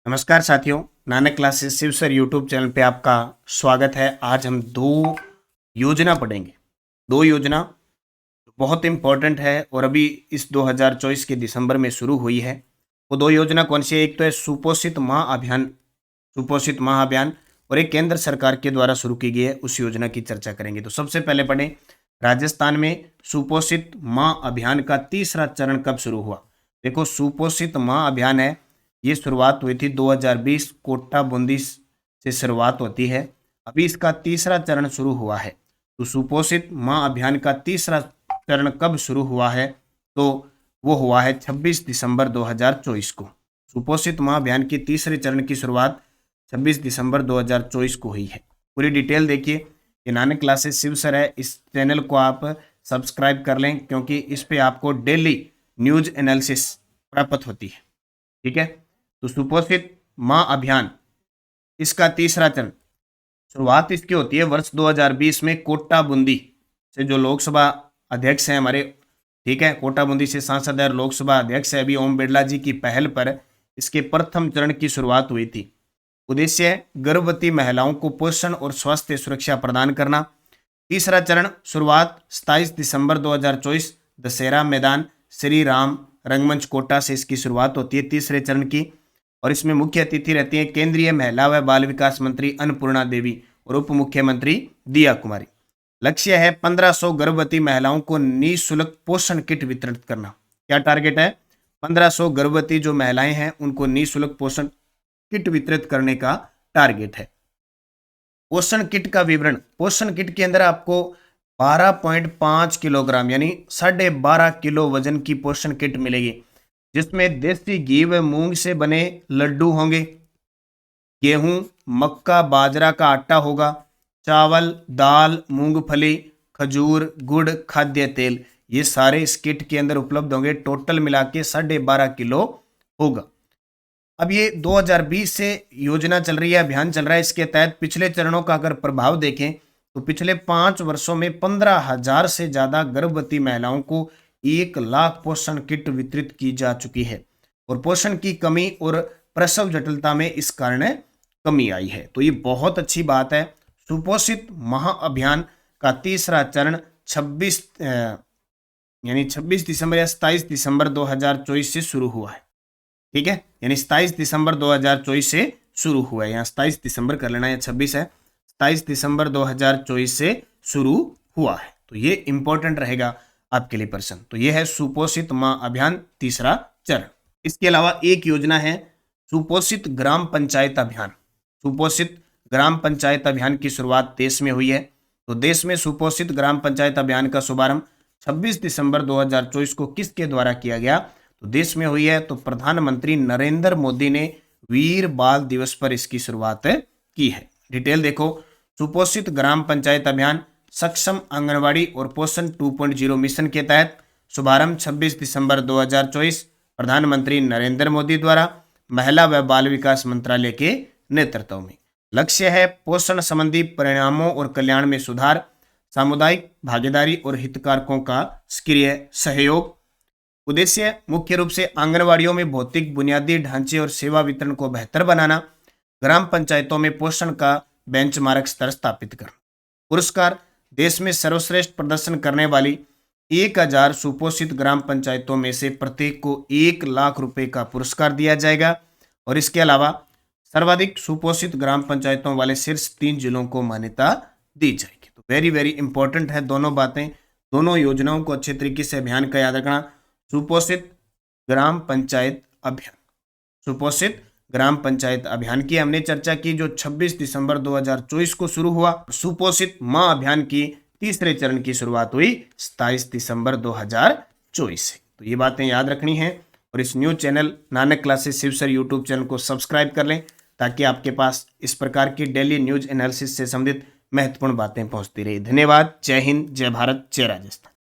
नमस्कार साथियों, Nanak classes Shiv sir YouTube channel पे आपका स्वागत है। आज हम दो योजना पढ़ेंगे। दो योजना बहुत इंपॉर्टेंट है और अभी इस 2024 के दिसंबर में शुरू हुई है। वो दो योजना कौन सी है? एक तो है सुपोषित माह अभियान, सुपोषित माह अभियान, और एक केंद्र सरकार के द्वारा शुरू की गई है, उस योजना की चर्चा करेंगे। तो सबसे पहले पढ़ें, राजस्थान में सुपोषित माह अभियान का तीसरा चरण कब शुरू हुआ? देखो, सुपोषित माह अभियान है, ये शुरुआत हुई थी 2020 कोटा बूंदी से शुरुआत होती है। अभी इसका तीसरा चरण शुरू हुआ है। तो सुपोषित माह अभियान का तीसरा चरण कब शुरू हुआ है? तो वो हुआ है 26 दिसंबर 2024 को। सुपोषित माह अभियान की तीसरे चरण की शुरुआत 26 दिसंबर 2024 को हुई है। पूरी डिटेल देखिए, ये नानक क्लासेस शिव सर है, इस चैनल को आप सब्सक्राइब कर लें क्योंकि इस पे आपको डेली न्यूज एनालिसिस प्राप्त होती है। ठीक है, तो सुपोषित माह अभियान इसका तीसरा चरण, शुरुआत इसकी होती है वर्ष 2020 में कोटा बूंदी से, जो लोकसभा अध्यक्ष हैं हमारे, ठीक है, कोटा बूंदी से सांसद और लोकसभा अध्यक्ष है अभी ओम बिरला जी की पहल पर इसके प्रथम चरण की शुरुआत हुई थी। उद्देश्य है गर्भवती महिलाओं को पोषण और स्वास्थ्य सुरक्षा प्रदान करना। तीसरा चरण शुरुआत 27 दिसंबर 2024 दशहरा मैदान श्री राम रंगमंच कोटा से इसकी शुरुआत होती है तीसरे चरण की, और इसमें मुख्य अतिथि रहती हैं केंद्रीय महिला व बाल विकास मंत्री अन्नपूर्णा देवी और उप मुख्यमंत्री दिया कुमारी। लक्ष्य है 1500 गर्भवती महिलाओं को निःशुल्क पोषण किट वितरित करना। क्या टारगेट है? 1500 गर्भवती जो महिलाएं हैं उनको निःशुल्क पोषण किट वितरित करने का टारगेट है। पोषण किट का विवरण, पोषण किट के अंदर आपको 12.5 किलोग्राम यानी 12.5 किलो वजन की पोषण किट मिलेगी, जिसमें देसी घी व मूंग से बने लड्डू होंगे, गेहूं, मक्का, बाजरा का आटा होगा, चावल, दाल, मूंगफली, खजूर, गुड़, खाद्य तेल, ये सारे इस किट के अंदर उपलब्ध होंगे। टोटल मिला के 12.5 किलो होगा। अब ये 2020 से योजना चल रही है, अभियान चल रहा है। इसके तहत पिछले चरणों का अगर प्रभाव देखें तो पिछले 5 वर्षों में 15,000 से ज्यादा गर्भवती महिलाओं को 1 लाख पोषण किट वितरित की जा चुकी है, और पोषण की कमी और प्रसव जटिलता में इस कारण कमी आई है। तो ये बहुत अच्छी बात है। सुपोषित माह अभियान का तीसरा चरण 26 दिसंबर या 27 दिसंबर 2024 से शुरू हुआ है। ठीक है, यानी 27 दिसंबर 2024 से शुरू हुआ है। यहाँ 27 दिसंबर कर लेना, या 26 है, 27 दिसंबर 2024 से शुरू हुआ है। तो ये इंपॉर्टेंट रहेगा आपके लिए प्रश्न। तो ये है सुपोषित माह अभियान तीसरा चरण। इसके अलावा एक योजना है सुपोषित ग्राम पंचायत अभियान। सुपोषित ग्राम पंचायत अभियान की शुरुआत देश में हुई है। तो देश में सुपोषित ग्राम पंचायत अभियान का शुभारंभ 26 दिसंबर 2024 को किसके द्वारा किया गया? तो देश में हुई है, तो प्रधानमंत्री नरेंद्र मोदी ने वीर बाल दिवस पर इसकी शुरुआत की है। डिटेल देखो, सुपोषित ग्राम पंचायत अभियान सक्षम आंगनवाड़ी और पोषण 2.0 मिशन के तहत शुभारंभ 26 दिसंबर 2024 प्रधानमंत्री नरेंद्र मोदी द्वारा महिला व बाल विकास मंत्रालय के नेतृत्व में। लक्ष्य है पोषण संबंधी परिणामों और कल्याण में सुधार, सामुदायिक भागीदारी और हितधारकों का सक्रिय सहयोग। उद्देश्य मुख्य रूप से आंगनवाड़ियों में भौतिक बुनियादी ढांचे और सेवा वितरण को बेहतर बनाना, ग्राम पंचायतों में पोषण का बेंचमार्क स्तर स्थापित करना। पुरस्कार, देश में सर्वश्रेष्ठ प्रदर्शन करने वाली 1000 सुपोषित ग्राम पंचायतों में से प्रत्येक को 1 लाख रुपए का पुरस्कार दिया जाएगा, और इसके अलावा सर्वाधिक सुपोषित ग्राम पंचायतों वाले शीर्ष 3 जिलों को मान्यता दी जाएगी। तो वेरी वेरी इंपॉर्टेंट है दोनों बातें, दोनों योजनाओं को अच्छे तरीके से अभियान का याद रखना। सुपोषित ग्राम पंचायत अभियान, सुपोषित ग्राम पंचायत अभियान की हमने चर्चा की, जो 26 दिसंबर 2024 को शुरू हुआ। सुपोषित माह अभियान की तीसरे चरण की शुरुआत हुई 27 दिसंबर 2024 से। तो ये बातें याद रखनी है, और इस news channel Nanak classes Shiv sir YouTube channel को सब्सक्राइब कर लें, ताकि आपके पास इस प्रकार की डेली न्यूज एनालिसिस से संबंधित महत्वपूर्ण बातें पहुंचती रही। धन्यवाद। जय हिंद, जय भारत, जय राजस्थान।